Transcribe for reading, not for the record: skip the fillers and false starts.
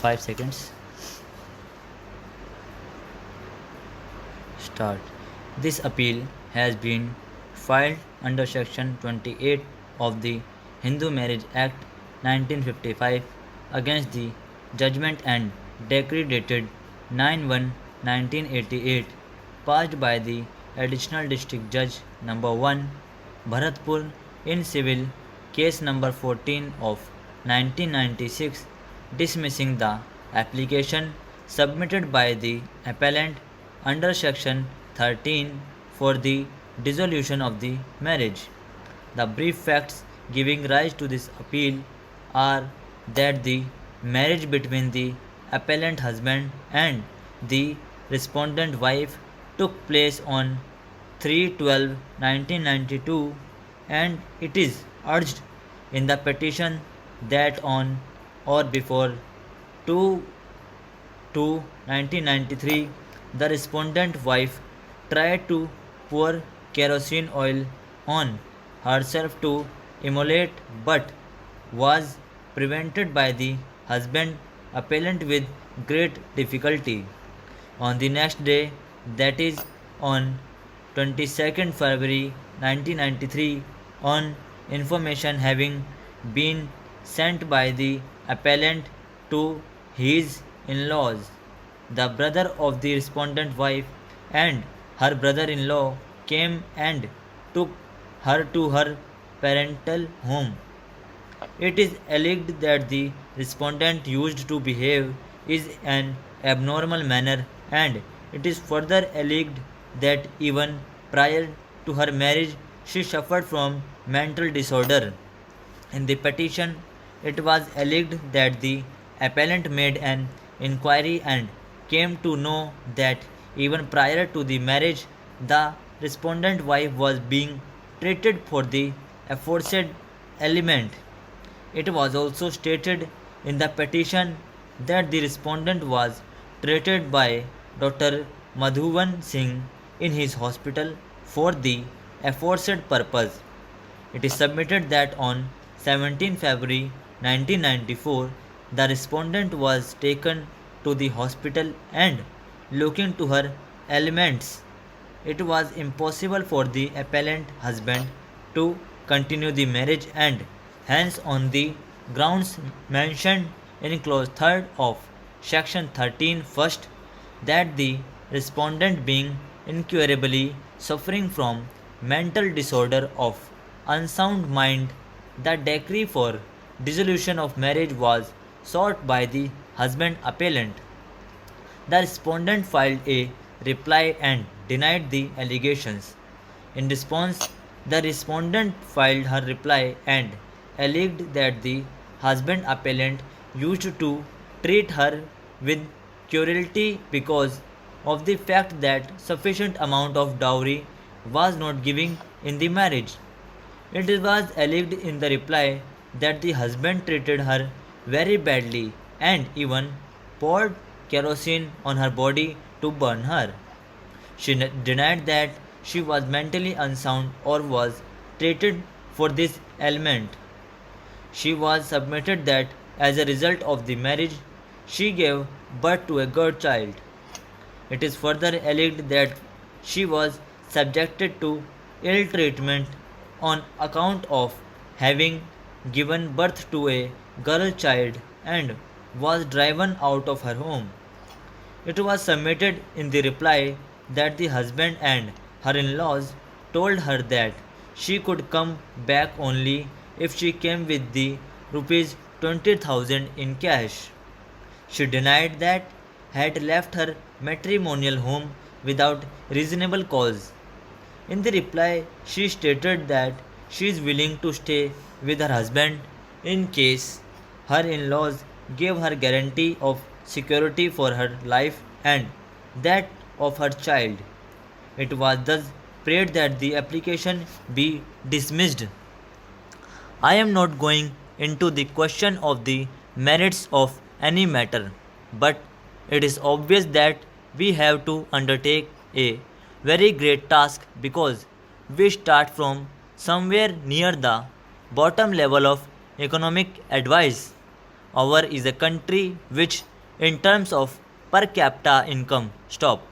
5 seconds. Start. This appeal has been filed under Section 28 of the Hindu Marriage Act 1955 against the judgment and decree dated 9/1/1988 passed by the Additional District Judge Number 1, Bharatpur in civil case number 14 of 1996, dismissing the application submitted by the appellant under Section 13 for the dissolution of the marriage. The brief facts giving rise to this appeal are that the marriage between the appellant husband and the respondent wife took place on 3/12/1992, and it is urged in the petition that on or before 2/2/1993 the respondent wife tried to pour kerosene oil on herself to immolate but was prevented by the husband appellant with great difficulty. On the next day, that is on 22nd February 1993, on information having been sent by the appellant to his in-laws, the brother of the respondent wife and her brother-in-law came and took her to her parental home. It is alleged that the respondent used to behave in an abnormal manner, and it is further alleged that even prior to her marriage she suffered from mental disorder. In the petition, it was alleged that the appellant made an inquiry and came to know that even prior to the marriage, the respondent wife was being treated for the aforesaid ailment. It was also stated in the petition that the respondent was treated by Dr. Madhuvan Singh in his hospital for the aforesaid purpose. It is submitted that on 17 February 1994, the respondent was taken to the hospital and, looking to her ailments, it was impossible for the appellant husband to continue the marriage, and hence on the grounds mentioned in clause 3rd of section 13 first, that the respondent being incurably suffering from mental disorder of unsound mind, the decree for dissolution of marriage was sought by the husband appellant. The respondent filed a reply and denied the allegations. In response, the respondent filed her reply and alleged that the husband appellant used to treat her with cruelty because of the fact that sufficient amount of dowry was not given in the marriage. It was alleged in the reply that the husband treated her very badly and even poured kerosene on her body to burn her. She denied that she was mentally unsound or was treated for this ailment. She was submitted that as a result of the marriage, she gave birth to a girl child. It is further alleged that she was subjected to ill treatment on account of having given birth to a girl child and was driven out of her home. It was submitted in the reply that the husband and her in-laws told her that she could come back only if she came with the rupees 20,000 in cash. She denied that had left her matrimonial home without reasonable cause. In the reply, she stated that she is willing to stay with her husband in case her in-laws gave her guarantee of security for her life and that of her child. It was thus prayed that the application be dismissed. I am not going into the question of the merits of any matter, but it is obvious that we have to undertake a very great task because we start from somewhere near the bottom level of economic advice. Our is a country which in terms of per capita income. Stop.